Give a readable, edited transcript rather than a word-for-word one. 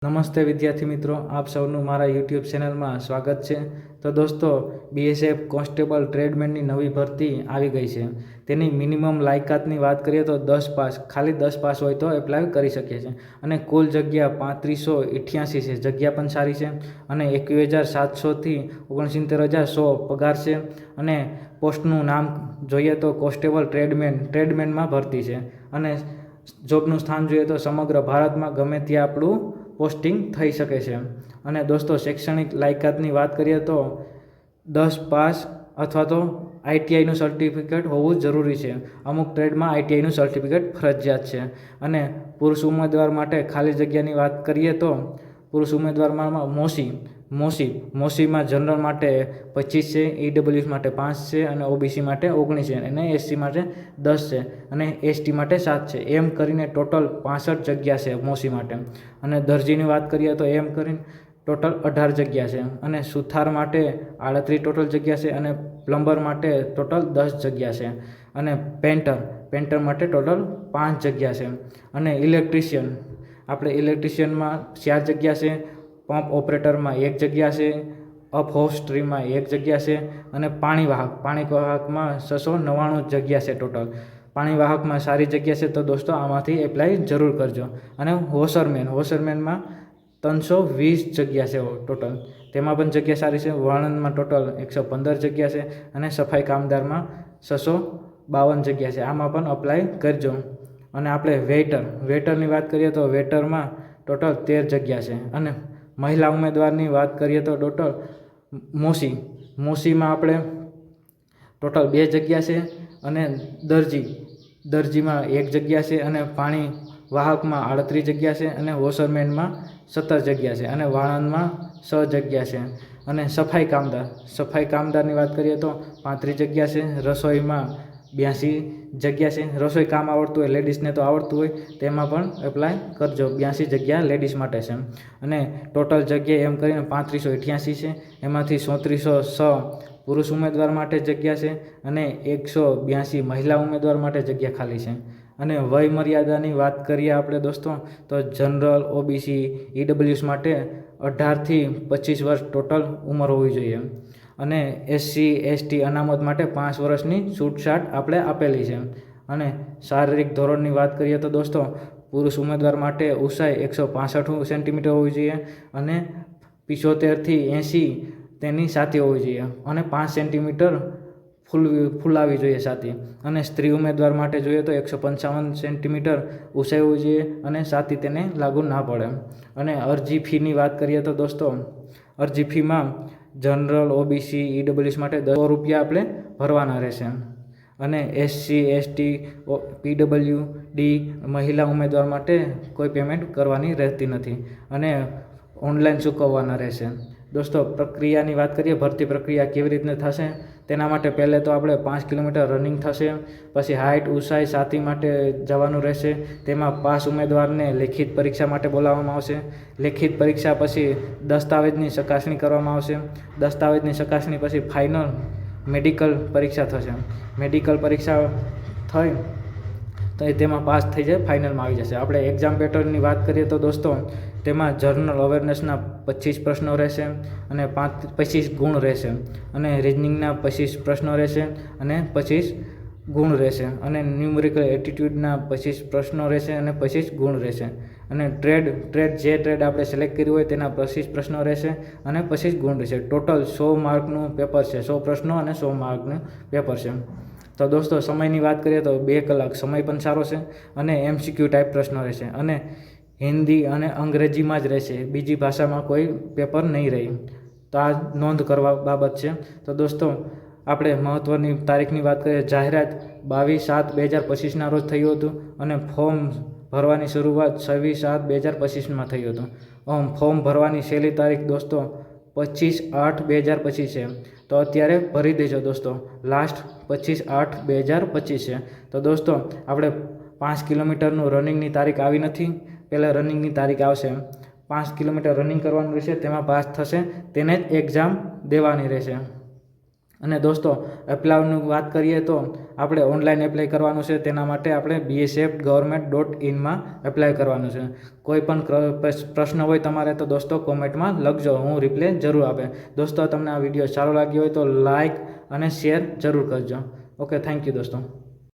નમસ્તે વિદ્યાર્થી મિત્રો, આપ સૌનું મારા યુટ્યુબ ચેનલમાં સ્વાગત છે। તો દોસ્તો, બીએસએફ કોન્સ્ટેબલ ટ્રેડમેનની નવી ભરતી આવી ગઈ છે। તેની મિનિમમ લાયકાતની વાત કરીએ તો 10 પાસ, ખાલી 10 પાસ હોય તો એપ્લાય કરી શકીએ છીએ। અને કુલ જગ્યા 3588 છે, જગ્યા પણ સારી છે। અને 21,700 થી 69,100 પગાર છે। અને પોસ્ટનું નામ જોઈએ તો કોન્સ્ટેબલ ટ્રેડમેનમાં ભરતી છે। અને જોબનું સ્થાન જોઈએ તો સમગ્ર ભારતમાં ગમે ત્યાં આપણું પોસ્ટિંગ થઈ શકે છે। અને દોસ્તો, શૈક્ષણિક લાયકાતની વાત કરીએ તો 10 પાસ અથવા તો આઈટીઆઈનું સર્ટિફિકેટ હોવું જરૂરી છે। અમુક ટ્રેડમાં આઈટીઆઈનું સર્ટિફિકેટ ફરજિયાત છે। અને પુરુષ ઉમેદવાર માટે ખાલી જગ્યાની વાત કરીએ તો પુરુષ ઉમેદવારમાં મોસીમાં જનરલ માટે 25 છે, ઈડબ્લ્યુએસ માટે 5 છે, અને ઓબીસી માટે 19 છે, અને એસસી માટે 10 છે, અને એસટી માટે 7 છે। એમ કરીને ટોટલ 65 જગ્યા છે મોસી માટે। અને દરજીની વાત કરીએ તો એમ કરીને ટોટલ 18 જગ્યા છે। અને સુથાર માટે 38 ટોટલ જગ્યા છે। અને પ્લમ્બર માટે ટોટલ 10 જગ્યા છે। અને પેન્ટર માટે ટોટલ 5 જગ્યા છે। અને ઇલેક્ટ્રિશિયનમાં 4 જગ્યા છે, પંપ ઓપરેટરમાં 1 જગ્યા છે, અપહોલ્સ્ટ્રીમાં 1 જગ્યા છે, અને પાણીવાહકમાં 699 જગ્યા છે ટોટલ। પાણીવાહકમાં સારી જગ્યા છે, તો દોસ્તો આમાંથી એપ્લાય જરૂર કરજો। અને વોશરમેનમાં 320 જગ્યા છે ટોટલ, તેમાં પણ જગ્યા સારી છે। વાણંદમાં ટોટલ 115 જગ્યા છે, અને સફાઈ કામદારમાં 652 જગ્યા છે, આમાં પણ અપ્લાય કરજો। અને આપણે વેટરની વાત કરીએ તો વેટરમાં ટોટલ 13 જગ્યા છે। અને મહિલા ઉમેદવારની વાત કરીએ તો ટોટલ મોસીમાં આપણે ટોટલ 2 જગ્યા છે। અને દરજીમાં 1 જગ્યા છે, અને પાણી વાહકમાં 38 જગ્યા છે, અને વોશરમેનમાં 17 જગ્યા છે, અને વાણંદમાં 6 જગ્યા છે। અને સફાઈ કામદારની વાત કરીએ તો 35 જગ્યા છે। રસોઈમાં 82 જગ્યા છે। રસોઈ કામ આવડતું હોય, લેડીઝને તો આવડતું હોય, તેમાં પણ એપ્લાય કરજો। 82 જગ્યા લેડીઝ માટે છે। અને ટોટલ જગ્યા એમ કરીને 3588 છે, એમાંથી 3406 પુરુષ ઉમેદવાર માટે જગ્યા છે, અને 182 મહિલા ઉમેદવાર માટે જગ્યા ખાલી છે। અને વય મર્યાદાની વાત કરીએ આપણે દોસ્તો તો જનરલ, ઓબીસી, ઈડબ્લ્યુએસ માટે 18 થી 25 વર્ષ ટોટલ ઉંમર હોવી જોઈએ। અને એસસી એસટી અનામત માટે 5 વર્ષની છૂટછાટ આપણે આપેલી છે। અને શારીરિક ધોરણની વાત કરીએ તો દોસ્તો પુરુષ ઉમેદવાર માટે ઊંચાઈ 165 સેન્ટીમીટર હોવી જોઈએ, અને 75 થી 80 તેની છાતી હોવી જોઈએ, અને 5 સેન્ટીમીટર ફૂલાવી જોઈએ છાતી। અને સ્ત્રી ઉમેદવાર માટે જોઈએ તો 155 સેન્ટીમીટર ઊંચાઈ હોવી જોઈએ, અને છાતી તેને લાગુ ના પડે। અને અરજી ફીની વાત કરીએ તો દોસ્તો અરજી ફીમાં જનરલ, ઓબીસી, ઈડબ્લ્યુએસ માટે 100 રૂપિયા આપણે ભરવાના રહેશે। અને એસસી એસટી પીડબ્લ્યુડી મહિલા ઉમેદવાર માટે કોઈ પેમેન્ટ કરવાની રહેતી નથી, અને ઓનલાઈન ચૂકવવાના રહેશે। દોસ્તો, પ્રક્રિયાની વાત કરીએ, ભરતી પ્રક્રિયા કેવી રીતના થશે તેના માટે પહેલે તો આપણે 5 કિલોમીટર રનિંગ થશે, પછી હાઇટ, ઊંચાઈ, છાતી માટે જવાનું રહેશે। તેમાં પાસ ઉમેદવારને લેખિત પરીક્ષા માટે બોલાવવામાં આવશે। લેખિત પરીક્ષા પછી દસ્તાવેજની ચકાસણી કરવામાં આવશે। દસ્તાવેજની ચકાસણી પછી ફાઇનલ મેડિકલ પરીક્ષા થશે। મેડિકલ પરીક્ષા થઈ તો તેમાં પાસ થઈ જાય, ફાઇનલમાં આવી જશે। આપણે એક્ઝામ પેટર્નની વાત કરીએ તો દોસ્તો તેમાં જનરલ અવેરનેસના 25 પ્રશ્નો રહેશે, અને 25 ગુણ રહેશે। અને રિઝનિંગના 25 પ્રશ્નો રહેશે, અને 25 ગુણ રહેશે। અને ન્યુમેરિકલ એપ્ટિટ્યૂડના 25 પ્રશ્નો રહેશે, અને 25 ગુણ રહેશે। અને જે ટ્રેડ આપણે સિલેક્ટ કર્યું હોય તેના 25 પ્રશ્નો રહેશે, અને 25 ગુણ રહેશે। ટોટલ 100 માર્કનું પેપર છે, 100 પ્રશ્નો અને 100 માર્કનું પેપર છે। તો દોસ્તો, સમયની વાત કરીએ તો 2 કલાક સમય પણ સારો છે, અને એમસીક્યુ ટાઈપ પ્રશ્નો રહેશે, અને હિન્દી અને અંગ્રેજીમાં જ રહેશે, બીજી ભાષામાં કોઈ પેપર નહીં રહે। તો આ નોંધ કરવા બાબત છે। તો દોસ્તો, આપણે મહત્ત્વની તારીખની વાત કરીએ, જાહેરાત 22/7/2025ના રોજ થયું હતું, અને ફોર્મ ભરવાની શરૂઆત 26/7/2025માં થયું હતું। ફોર્મ ભરવાની છેલ્લી તારીખ દોસ્તો 25/8/2025 છે, તો અત્યારે ભરી દેજો દોસ્તો। લાસ્ટ 25/8/2025 છે। તો દોસ્તો, આપણે 5 કિલોમીટરનું રનિંગની તારીખ આવી નથી, પહેલાં રનિંગની તારીખ આવશે। 5 કિલોમીટર રનિંગ કરવાનું રહેશે, તેમાં પાસ થશે તેને જ એક્ઝામ દેવાની રહેશે। અને દોસ્તો એપ્લાયની વાત કરીએ તો આપણે ઓનલાઈન એપ્લાય કરવાનું છે. તેના માટે આપણે bsfgovernment.in એપ્લાય કરવાનું છે. કોઈ પણ પ્રશ્ન હોય તમારે તો દોસ્તો કોમેન્ટમાં લખજો, હું રિપ્લે જરૂર આપે. દોસ્તો તમને આ વિડીયો સારો લાગ્યો હોય તો લાઇક અને શેર જરૂર કરજો. ઓકે, થેન્ક યુ દોસ્તો.